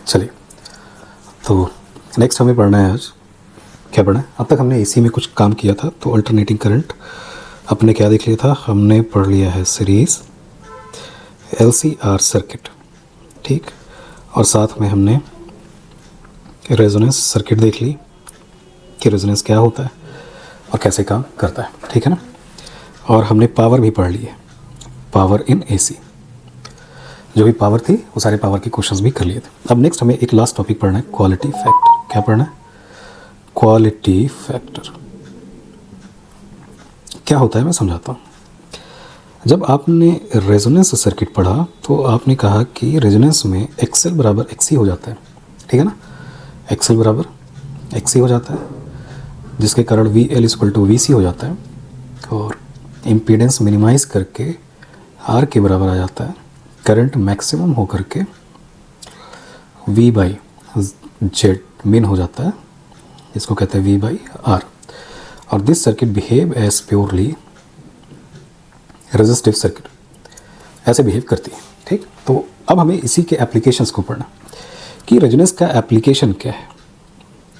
चलिए, तो नेक्स्ट हमें पढ़ना है आज। क्या पढ़ना है? अब तक हमने एसी में कुछ काम किया था, तो अल्टरनेटिंग करंट अपने क्या देख लिया था, हमने पढ़ लिया है सीरीज़ LCR सर्किट, ठीक। और साथ में हमने रेजोनेंस सर्किट देख ली कि रेजोनेंस क्या होता है और कैसे काम करता है, ठीक है ना। और हमने पावर भी पढ़ ली है, पावर इन एसी, जो भी पावर थी वो सारे पावर के क्वेश्चंस भी कर लिए थे। अब नेक्स्ट हमें एक लास्ट टॉपिक पढ़ना है, क्वालिटी फैक्टर। क्या पढ़ना है? क्वालिटी फैक्टर क्या होता है मैं समझाता हूँ। जब आपने रेजोनेंस सर्किट पढ़ा तो आपने कहा कि रेजोनेंस में XL बराबर XC हो जाता है, ठीक है ना। XL बराबर XC हो जाता है, जिसके कारण VL = VC हो जाता है, और इम्पीडेंस मिनिमाइज़ करके R के बराबर आ जाता है। करंट मैक्सिमम हो करके V/Z मिन हो जाता है, इसको कहते हैं V/R। और this circuit behave as purely resistive circuit, ऐसे बिहेव करती है, ठीक। तो अब हमें इसी के एप्लीकेशंस को पढ़ना कि रेजोनेंस का एप्लीकेशन क्या है।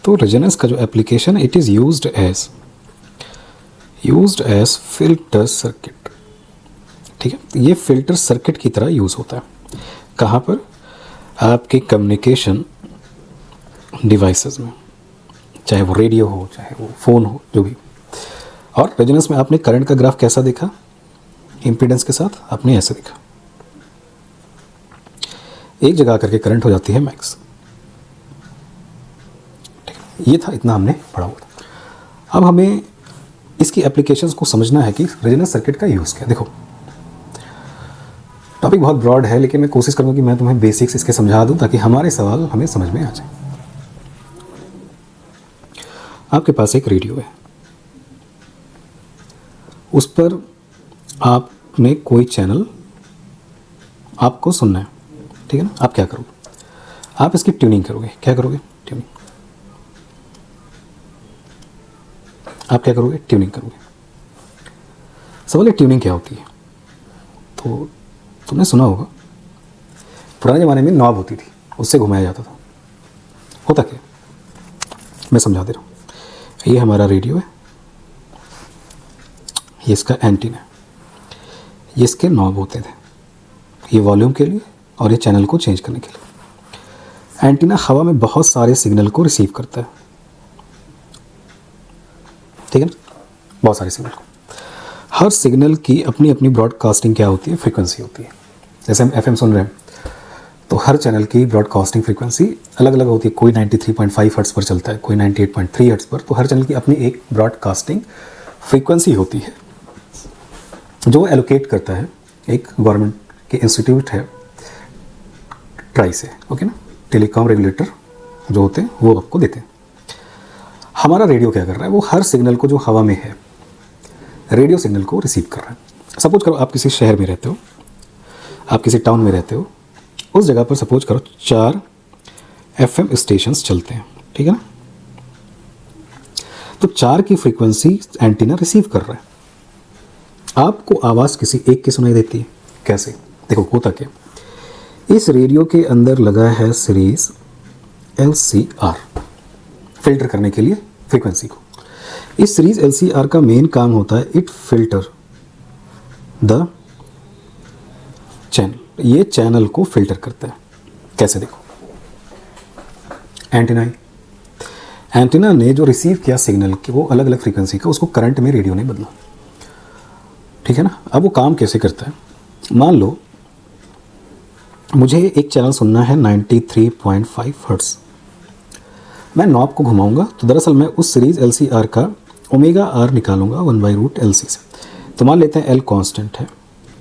तो रेजोनेंस का जो application, it is used as filter circuit, ठीक है। ये फिल्टर सर्किट की तरह यूज़ होता है। कहाँ पर? आपके कम्युनिकेशन डिवाइसेस में, चाहे वो रेडियो हो, चाहे वो फ़ोन हो, जो भी। और रेजोनेंस में आपने करंट का ग्राफ कैसा देखा? इम्पीडेंस के साथ आपने ऐसे देखा, एक जगह करके करंट हो जाती है मैक्स, ठीक है। ये था, इतना हमने पढ़ा हुआ था। अब हमें इसकी एप्लीकेशंस को समझना है कि रेजोनेंस सर्किट का यूज़ क्या है। देखो, टॉपिक बहुत ब्रॉड है, लेकिन मैं कोशिश करूँगा कि मैं तुम्हें बेसिक्स इसके समझा दूँ ताकि हमारे सवाल हमें समझ में आ जाए। आपके पास एक रेडियो है, उस पर आपने कोई चैनल आपको सुनना है, ठीक है ना। आप क्या करोगे? आप इसकी ट्यूनिंग करोगे। क्या करोगे? ट्यूनिंग। आप क्या करोगे? ट्यूनिंग करोगे। सवाल है ट्यूनिंग क्या होती है? तो तुमने सुना होगा, पुराने ज़माने में नॉब होती थी, उससे घुमाया जाता था। होता क्या? मैं समझा दे रहा हूँ। ये हमारा रेडियो है, ये इसका एंटीना है, ये इसके नॉब होते थे, ये वॉल्यूम के लिए और ये चैनल को चेंज करने के लिए। एंटीना हवा में बहुत सारे सिग्नल को रिसीव करता है, ठीक है ना, बहुत सारे सिग्नल को। हर सिग्नल की अपनी अपनी ब्रॉडकास्टिंग क्या होती है? फ्रीक्वेंसी होती है। जैसे हम FM सुन रहे हैं, तो हर चैनल की ब्रॉडकास्टिंग फ्रीक्वेंसी अलग अलग होती है। कोई 93.5 हर्ट्ज़ पर चलता है, कोई 98.3 हर्ट्ज़ पर। तो हर चैनल की अपनी एक ब्रॉडकास्टिंग फ्रीक्वेंसी होती है, जो एलोकेट करता है एक गवर्नमेंट के इंस्टीट्यूट है, ट्राई से, ओके ना, टेलीकॉम रेगुलेटर जो होते हैं वो आपको देते हैं। हमारा रेडियो क्या कर रहा है? वो हर सिग्नल को जो हवा में है, रेडियो सिग्नल को रिसीव कर रहा है। सपोज करो आप किसी शहर में रहते हो, आप किसी टाउन में रहते हो, उस जगह पर सपोज करो 4 FM स्टेशंस चलते हैं, ठीक है ना। तो 4 की फ्रीक्वेंसी एंटीना रिसीव कर रहा है। आपको आवाज़ किसी एक की सुनाई देती है। कैसे? देखो होता क्या, इस रेडियो के अंदर लगा है सीरीज LCR, फिल्टर करने के लिए फ्रीक्वेंसी को। इस सीरीज LCR का मेन काम होता है, इट फिल्टर द चैनल, ये चैनल को फिल्टर करता है। कैसे? देखो, एंटीना ने जो रिसीव किया सिग्नल कि वो अलग अलग फ्रीक्वेंसी का, उसको करंट में रेडियो ने बदला, ठीक है ना। अब वो काम कैसे करता है? मान लो मुझे एक चैनल सुनना है 93.5 हर्ट्ज़। मैं नॉब को घुमाऊंगा तो दरअसल मैं उस सीरीज LCR का ω/R निकालूंगा 1/√LC से। तो मान लेते हैं L कांस्टेंट है,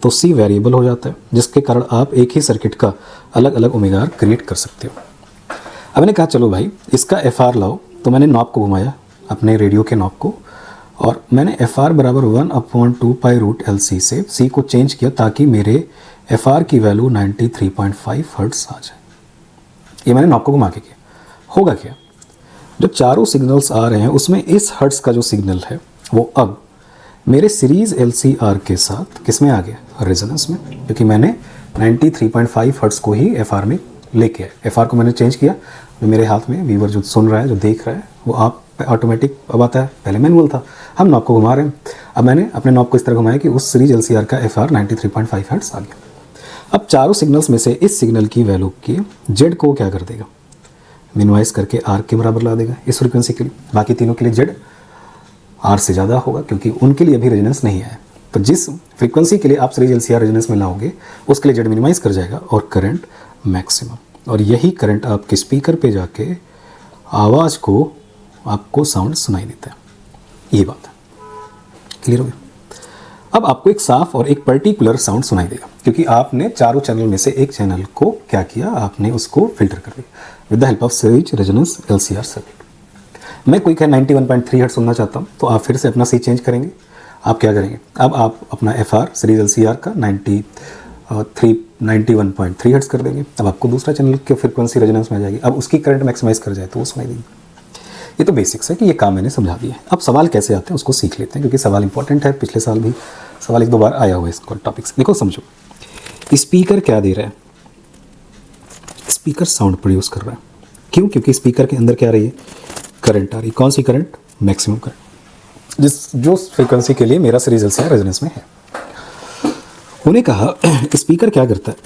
तो C वेरिएबल हो जाता है, जिसके कारण आप एक ही सर्किट का अलग अलग ω/R क्रिएट कर सकते हो। अब मैंने कहा चलो भाई इसका FR लाओ, तो मैंने नॉब को घुमाया, अपने रेडियो के नॉब को, और मैंने FR बराबर 1/2π√LC से C को चेंज किया ताकि मेरे FR की वैल्यू 93.5 हर्ट्ज़ आ जाए। ये मैंने नॉब को घुमा के किया। होगा क्या, जो चारों सिग्नल्स आ रहे हैं उसमें इस हर्ट्ज़ का जो सिग्नल है वो अब मेरे सीरीज़ LCR के साथ किस में आ गया? रेजोनेंस में, क्योंकि मैंने 93.5 हर्ट्ज़ को ही FR में लेके आए। एफआर को मैंने चेंज किया, जो मेरे हाथ में व्यूअर जो सुन रहा है, जो देख रहा है, वो आप ऑटोमेटिक अब आता है। पहले मैनुअल था, हम नॉब को घुमा रहे हैं। अब मैंने अपने नॉब को इस तरह घुमाया कि उस सीरीज एलसीआर का एफआर 93.5 हर्ट्ज आ गया। अब चारों सिग्नल्स में से इस सिग्नल की वैल्यू के जेड को क्या कर देगा, मिनिमाइज करके आर के बराबर ला देगा इस फ्रीक्वेंसी के लिए। बाकी तीनों के लिए जेड आर से ज़्यादा होगा क्योंकि उनके लिए अभी रेजोनेंस नहीं आया। तो जिस फ्रीक्वेंसी के लिए आप सीरीज एलसीआर रेजोनेंस में लाओगे उसके लिए जेड मिनिमाइज कर जाएगा और करंट मैक्सिमम। और यही करंट आपके स्पीकर पे जाके आवाज़ को आपको साउंड सुनाई देता है। ये बात है, क्लियर हो गया। अब आपको एक साफ और एक पर्टिकुलर साउंड सुनाई देगा क्योंकि आपने चारों चैनल में से एक चैनल को क्या किया, आपने उसको फिल्टर कर दिया with the help of series resonance LCR circuit. मैं कोई 91.3 हर्ट्ज सुनना चाहता हूँ तो आप फिर से अपना सी चेंज करेंगे। आप क्या करेंगे, अब आप अपना एफआर सीरीज एलसीआर का 91.3 हर्ट्ज कर देंगे। अब आपको दूसरा चैनल की फ्रीक्वेंसी रेजोनेंस में आ जाएगी। अब उसकी करंट मैक्सिमाइज कर जाए तो वो सुनाई देगी। ये तो बेसिक्स है कि ये काम मैंने समझा दिया है। अब सवाल कैसे आते हैं उसको सीख लेते हैं क्योंकि सवाल इंपॉर्टेंट है। पिछले साल भी सवाल 1-2 बार आया हुआ है इसको टॉपिक से। देखो समझो, स्पीकर क्या दे रहा है, स्पीकर साउंड प्रोड्यूस कर रहा है। क्यों? क्योंकि स्पीकर के अंदर क्या आ रही है, करंट आ रही है। कौन सी करंट? मैक्सिमम करंट, जो फ्रीक्वेंसी के लिए मेरा सीरीज एलसीआर रेजोनेंस में है। उन्हें कहा स्पीकर क्या करता है,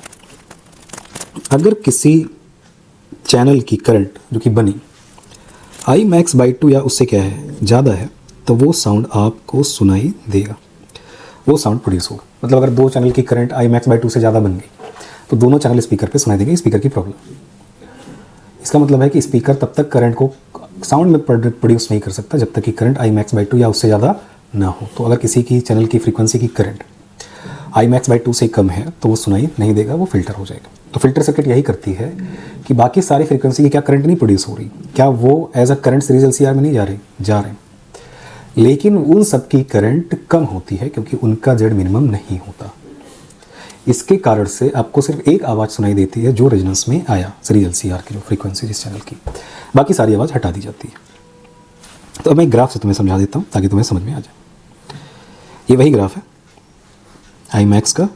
अगर किसी चैनल की करंट जो कि बनी आई मैक्स बाई 2 या उससे क्या है ज़्यादा है तो वो साउंड आपको सुनाई देगा, वो साउंड प्रोड्यूस होगा। मतलब अगर 2 चैनल की करंट आई मैक्स बाई 2 से ज़्यादा बन गई तो दोनों चैनल स्पीकर पे सुनाई देंगे। स्पीकर की प्रॉब्लम, इसका मतलब है कि स्पीकर तब तक करंट को साउंड में प्रोड्यूस नहीं कर सकता जब तक कि करंट आई मैक्स बाई 2 या उससे ज़्यादा ना हो। तो अगर किसी की चैनल की फ्रीक्वेंसी की करंट आई मैक्स बाई 2 से कम है तो वो सुनाई नहीं देगा, वो फिल्टर हो जाएगा। तो फिल्टर सर्किट यही करती है कि बाकी सारी फ्रीक्वेंसी की क्या करंट नहीं प्रोड्यूस हो रही, क्या वो as a current series LCR में नहीं जा रहे हैं, लेकिन उन सब की करंट कम होती है क्योंकि उनका जेड मिनिमम नहीं होता। इसके कारण से आपको सिर्फ एक आवाज़ सुनाई देती है जो रेजोनेंस में आया सीरीज एलसीआर की जो फ्रीक्वेंसी जिस चैनल की, बाकी सारी आवाज़ हटा दी जाती है। तो अब मैं ग्राफ से तुम्हें समझा देता हूँ ताकि तुम्हें समझ में आ जाए। ये वही ग्राफ है आई मैक्स का,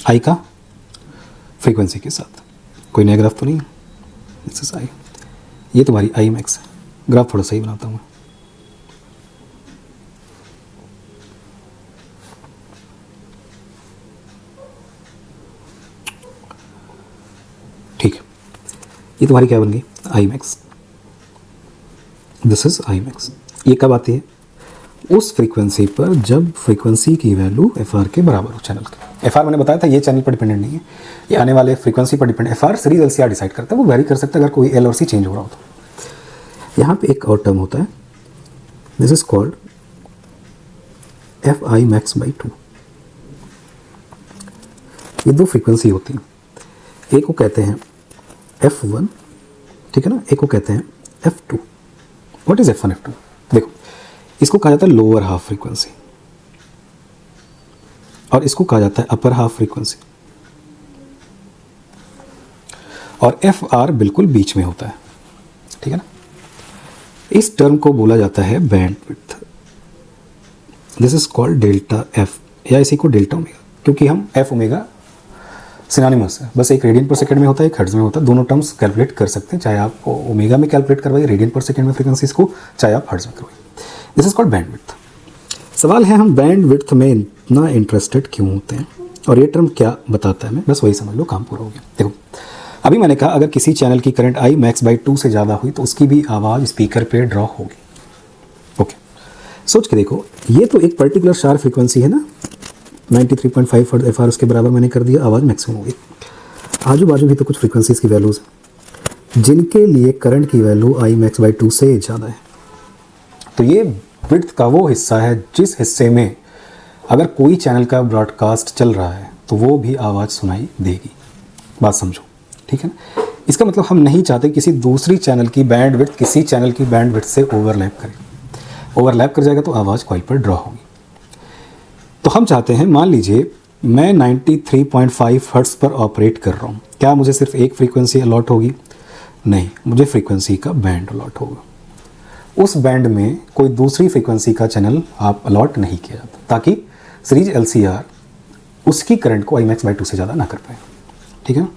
आई का फ्रीक्वेंसी के साथ। कोई नया ग्राफ तो नहीं है, दिस इज आई। ये तुम्हारी आई मैक्स है। ग्राफ थोड़ा सही बनाता हूँ मैं। ठीक है, ये तुम्हारी क्या बन गई, I max. This is I max. ये कब आती है, उस फ्रीक्वेंसी पर जब फ्रीक्वेंसी की वैल्यू एफ आर के बराबर हो चैनल के। एफ आर मैंने बताया था ये चैनल पर डिपेंडेंट नहीं है, ये आने वाले फ्रीक्वेंसी पर depend. F R series L C R decide करता है, वो वेरी कर सकता है अगर कोई एल और सी चेंज हो रहा हो तो। यहाँ पे एक और टर्म होता है, this is called F I max by 2। ये 2 फ्रीक्वेंसी होती हैं, एक को कहते हैं F1, ठीक है ना, एक को कहते हैं F2। What is F1 F2? देखो, इसको कहा जाता है लोअर हाफ फ्रीक्वेंसी और इसको कहा जाता है अपर हाफ फ्रीक्वेंसी, और FR बिल्कुल बीच में होता है, ठीक है ना। इस टर्म को बोला जाता है bandwidth. This is called delta F, या इसी को डेल्टा ओमेगा, क्योंकि हम एफ ओमेगा सिनोनिमस है, बस एक रेडियन पर सेकंड में होता है, एक हर्ट्ज में होता है। दोनों टर्म्स कैलकुलेट कर सकते हैं, चाहे आप ओमेगा में कैलकुलेट करवाइए रेडियन पर सेकंड में फ्रीक्वेंसीज को, चाहे आप हर्ट्ज में करवाइए। This is called bandwidth. सवाल है हम बैंडविड्थ में इतना इंटरेस्टेड क्यों होते हैं और ये टर्म क्या बताता है, मैं बस वही समझ लो, काम पूरा हो गया। देखो, अभी मैंने कहा अगर किसी चैनल की करंट आई मैक्स बाई 2 से ज़्यादा हुई तो उसकी भी आवाज़ स्पीकर पे ड्रॉ होगी। ओके, सोच के देखो, ये तो एक पर्टिकुलर शार्प फ्रीक्वेंसी है ना, 93.5 हर्ट्ज एफ आर, उसके बराबर मैंने कर दिया, आवाज़ मैक्सिमम होगी। आजू बाजू भी तो कुछ फ्रीक्वेंसीज़ की वैल्यूज़ हैं जिनके लिए करंट की वैल्यू आई मैक्स बाई 2 से ज़्यादा है। तो ये विड्थ का वो हिस्सा है जिस हिस्से में अगर कोई चैनल का ब्रॉडकास्ट चल रहा है तो वो भी आवाज़ सुनाई देगी। बात समझो, ठीक है ना। इसका मतलब हम नहीं चाहते किसी दूसरी चैनल की बैंडविड्थ किसी चैनल की बैंडविड्थ से ओवरलैप करे। ओवरलैप कर जाएगा तो आवाज़ कॉइल पर ड्रॉ होगी। तो हम चाहते हैं, मान लीजिए मैं 93.5 हर्ट्ज पर ऑपरेट कर रहा हूँ, क्या मुझे सिर्फ एक फ्रीक्वेंसी अलॉट होगी? नहीं, मुझे फ्रीक्वेंसी का बैंड अलॉट होगा। उस बैंड में कोई दूसरी फ्रीक्वेंसी का चैनल आप अलॉट नहीं किया जाता, ताकि सीरीज एलसीआर उसकी करंट को आई मैक्स बाई 2 से ज़्यादा ना कर पाए, ठीक है ना।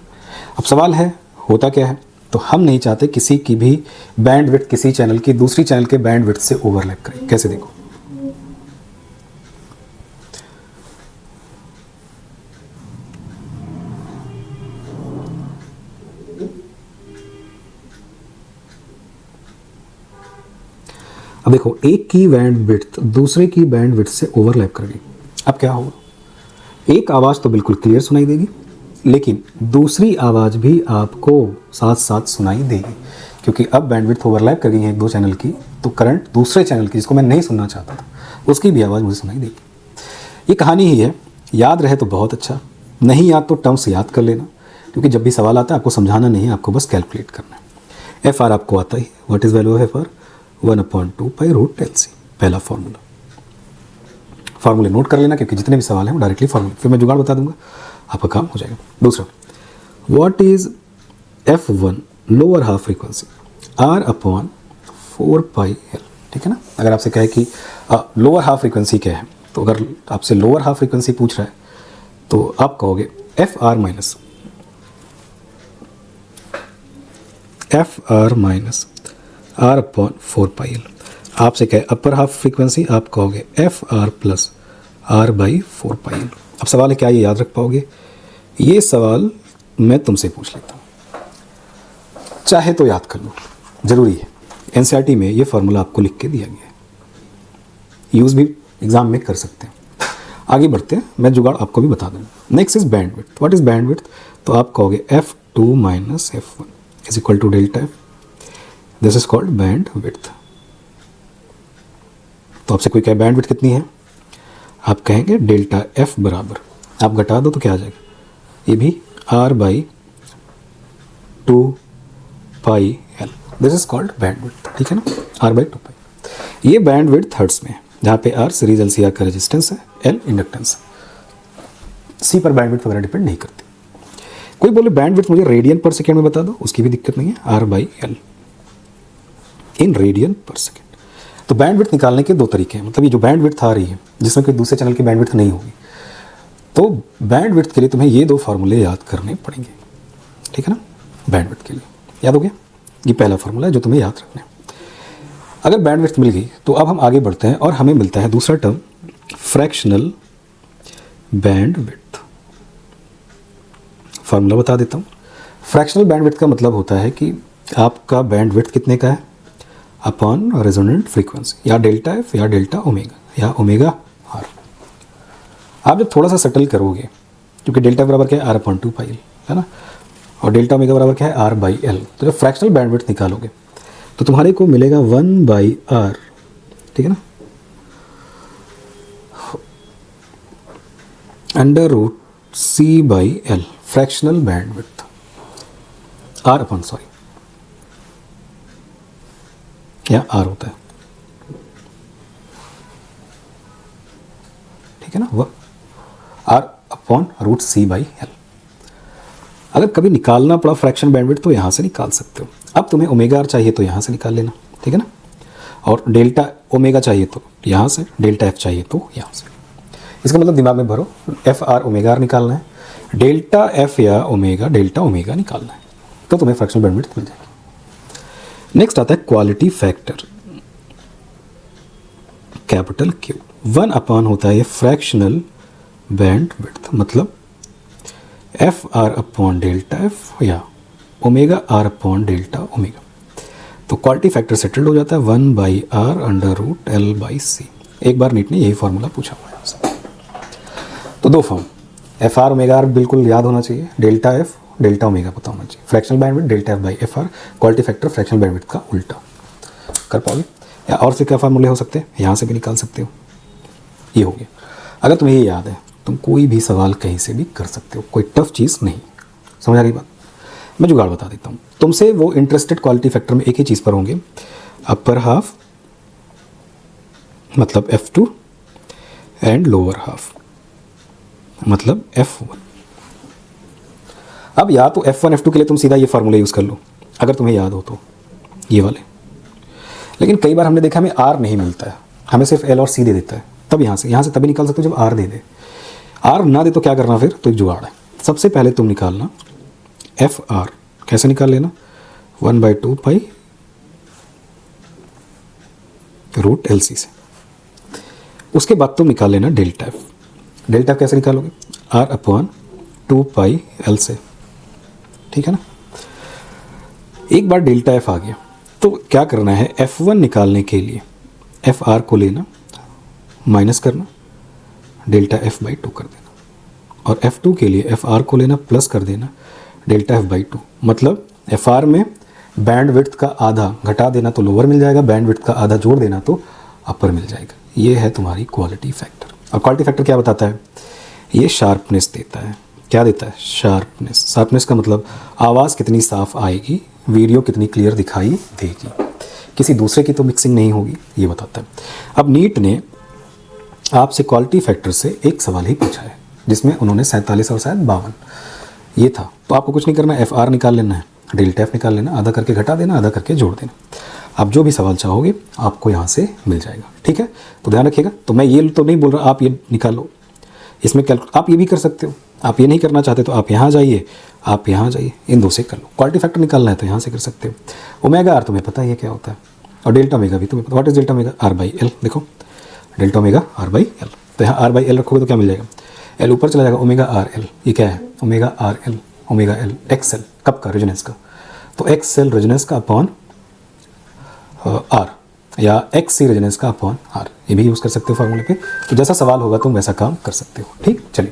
अब सवाल है होता क्या है, तो हम नहीं चाहते किसी की भी बैंडविड्थ किसी चैनल की दूसरी चैनल के बैंडविड्थ से ओवरलैप करे। कैसे देखो, अब देखो एक की बैंडविड्थ दूसरे की बैंडविड्थ से ओवरलैप कर गई। अब क्या होगा, एक आवाज़ तो बिल्कुल क्लियर सुनाई देगी, लेकिन दूसरी आवाज़ भी आपको साथ साथ सुनाई देगी, क्योंकि अब बैंडविड्थ ओवरलैप कर गई है एक दो चैनल की, तो करंट दूसरे चैनल की जिसको मैं नहीं सुनना चाहता था उसकी भी आवाज़ मुझे सुनाई देगी। ये कहानी ही है, याद रहे तो बहुत अच्छा, नहीं याद तो टर्म्स याद कर लेना, क्योंकि जब भी सवाल आता है आपको समझाना नहीं है, आपको बस कैलकुलेट करना है। एफ आर आपको आता ही, what is value of F R, 1/2 pi root LC, पहला फॉर्मूला। फार्मूले नोट कर लेना, क्योंकि जितने भी सवाल हैं वो डायरेक्टली फार्मूले, फिर मैं जुगाड़ बता दूंगा, आपका काम हो जाएगा। दूसरा, what is F1 lower half frequency, R/4 pi L, ठीक है ना। अगर आपसे कहे कि लोअर हाफ फ्रीक्वेंसी क्या है, तो अगर आपसे लोअर हाफ फ्रीक्वेंसी पूछ रहा है तो आप कहोगे FR माइनस R/4 पाई L। आपसे कहे अपर हाफ फ्रीक्वेंसी, आप कहोगे FR प्लस R/4 पाई L। अब सवाल है क्या ये याद रख पाओगे, ये सवाल मैं तुमसे पूछ लेता हूँ, चाहे तो याद कर लो, ज़रूरी है। NCERT में ये फार्मूला आपको लिख के दिया गया है, यूज़ भी एग्जाम में कर सकते हैं। आगे बढ़ते हैं, मैं जुगाड़ आपको भी बता दूँगा। Next is bandwidth, what is bandwidth, तो आप कहोगे F2 minus F1 is equal to delta F, this is called bandwidth. तो आपसे कोई कहे बैंडविड्थ कितनी है, आप कहेंगे डेल्टा F बराबर, आप घटा दो तो क्या आ जाएगा, ये भी R/2 pi L, this is called bandwidth, ठीक है ना, R/2 पाई। ये बैंडविड्थ हर्ट्स में है, जहाँ पे R सीरीज LCR का रेजिस्टेंस है, L इंडक्टेंस है, C पर बैंडविड्थ वगैरह डिपेंड नहीं करती। कोई बोले बैंडविड्थ मुझे रेडियन पर सेकेंड में बता दो, उसकी भी दिक्कत नहीं है, R/L इन रेडियन पर सेकेंड। तो बैंडविड्थ निकालने के दो तरीके हैं, मतलब ये जो बैंडविड्थ आ रही है जिसमें कोई दूसरे चैनल की बैंडविड्थ नहीं होगी, तो बैंडविड्थ के लिए तुम्हें ये दो फार्मूले याद करने पड़ेंगे, ठीक है ना। बैंडविड्थ के लिए याद हो गया, ये पहला फार्मूला है जो तुम्हें याद रखना है। अगर बैंडविड्थ मिल गई तो अब हम आगे बढ़ते हैं और हमें मिलता है दूसरा टर्म, फ्रैक्शनल बैंडविड्थ। फार्मूला बता देता हूँ। फ्रैक्शनल बैंडविड्थ का मतलब होता है कि आपका बैंडविड्थ कितने का है अपॉन रेजोनेंट फ्रीक्वेंसी, या डेल्टा F या डेल्टा ओमेगा या ओमेगा R। आप जब थोड़ा सा सेटल करोगे, क्योंकि डेल्टा बराबर क्या है R/2 पाई L, है ना, और डेल्टा ओमेगा बराबर क्या है R/L, तो जब फ्रैक्शनल बैंडविड्थ निकालोगे तो तुम्हारे को मिलेगा 1/R, ठीक है ना, √C/L, फ्रैक्शनल बैंडविड्थ, या R होता है, ठीक है ना, वह R/√C/L। अगर कभी निकालना पड़ा फ्रैक्शन बैंडविड्थ तो यहाँ से निकाल सकते हो। अब तुम्हें ओमेगा R चाहिए तो यहाँ से निकाल लेना, ठीक है ना, और डेल्टा ओमेगा चाहिए तो यहाँ से, डेल्टा F चाहिए तो यहाँ से। इसका मतलब दिमाग में भरो, FR ओमेगा R निकालना है, डेल्टा F या ओमेगा डेल्टा ओमेगा निकालना है, तो तुम्हें फ्रैक्शनल बैंडविड्थ मिल जाएगी। नेक्स्ट आता है क्वालिटी फैक्टर, कैपिटल Q। 1 होता है ये फ्रैक्शनल बैंडविड्थ, मतलब FR डेल्टा F या ओमेगा R डेल्टा ओमेगा। तो क्वालिटी फैक्टर सेटल्ड हो जाता है 1/R√L/C। एक बार नीट ने यही फॉर्मूला पूछा हुआ है आपसे। तो दो फॉर्म, FR ओमेगा R बिल्कुल याद होना चाहिए, डेल्टा F डेल्टा ओमेगा पता होना चाहिए, fractional bandwidth delta F/FR, quality factor fractional bandwidth का उल्टा। कर पाओगे? या और से क्या फार्मूले हो सकते हैं, यहाँ से भी निकाल सकते हो, ये हो गया। अगर तुम्हें ये याद है तुम कोई भी सवाल कहीं से भी कर सकते हो, कोई टफ चीज़ नहीं। समझ आ गई बात? मैं जुगाड़ बता देता हूँ तुमसे। वो इंटरेस्टेड क्वालिटी फैक्टर में एक ही चीज़ पर होंगे, अपर हाफ मतलब F2 एंड लोअर हाफ मतलब F1। अब या तो F1 F2 के लिए तुम सीधा ये फार्मूला यूज़ कर लो अगर तुम्हें याद हो तो, ये वाले। लेकिन कई बार हमने देखा हमें R नहीं मिलता है, हमें सिर्फ L और C दे देता है, तब यहाँ से तभी निकाल सकते हो जब R दे दे। R ना दे तो क्या करना फिर, तो एक जुगाड़ है। सबसे पहले तुम निकालना एफ आर कैसे निकाल लेना, 1/2 पाई रूट एल सी से। उसके बाद तुम निकाल लेना डेल्टा एफ। डेल्टा एफ कैसे निकालोगे, आर अपॉन 2 पाई एल से, ठीक है ना। एक बार डेल्टा एफ आ गया तो क्या करना है, F1 निकालने के लिए एफ आर को लेना, माइनस करना, डेल्टा एफ बाई 2 कर देना, और F2 के लिए एफ आर को लेना, प्लस कर देना, डेल्टा एफ बाई 2। मतलब एफ आर में बैंड विड्थ का आधा घटा देना तो लोअर मिल जाएगा, बैंड विड्थ का आधा जोड़ देना तो अपर मिल जाएगा। ये है तुम्हारी क्वालिटी फैक्टर। और क्वालिटी फैक्टर क्या बताता है, ये शार्पनेस देता है। क्या देता है, शार्पनेस। शार्पनेस का मतलब आवाज़ कितनी साफ आएगी, वीडियो कितनी क्लियर दिखाई देगी, किसी दूसरे की तो मिक्सिंग नहीं होगी, ये बताता है। अब नीट ने आपसे क्वालिटी फैक्टर से एक सवाल ही पूछा है जिसमें उन्होंने 47 और शायद 52 ये था। तो आपको कुछ नहीं करना, एफ आर निकाल लेना है, डेल्टा एफ निकाल लेना, आधा करके घटा देना, आधा करके जोड़ देना। आप जो भी सवाल चाहोगे आपको यहाँ से मिल जाएगा, ठीक है। तो ध्यान रखिएगा। तो मैं ये तो नहीं बोल रहा आप ये निकालो, इसमें आप ये भी कर सकते हो। आप ये नहीं करना चाहते तो आप यहाँ जाइए, आप यहाँ जाइए, इन दो से कर लो। क्वालिटी फैक्टर निकालना है तो यहाँ से कर सकते हो। ओमेगा आर तुम्हें पता ही है क्या होता है, और डेल्टा ओमेगा भी तुम्हें पता। What is delta omega, R by L. देखो delta omega R by L, तो यहाँ आर बाई एल रखोगे तो क्या मिल जाएगा, एल ऊपर चला जाएगा, ओमेगा आर एल। ये क्या है, omega R L, omega L x L, कब का, रेजोनेंस का। तो एक्स एल रेजोनेंस का अपॉन आर, या एक्स सी रेजोनेंस का अपॉन आर, ये भी यूज़ कर सकते हो फॉर्मूले पे। तो जैसा सवाल होगा तुम वैसा काम कर सकते हो, ठीक। चलिए।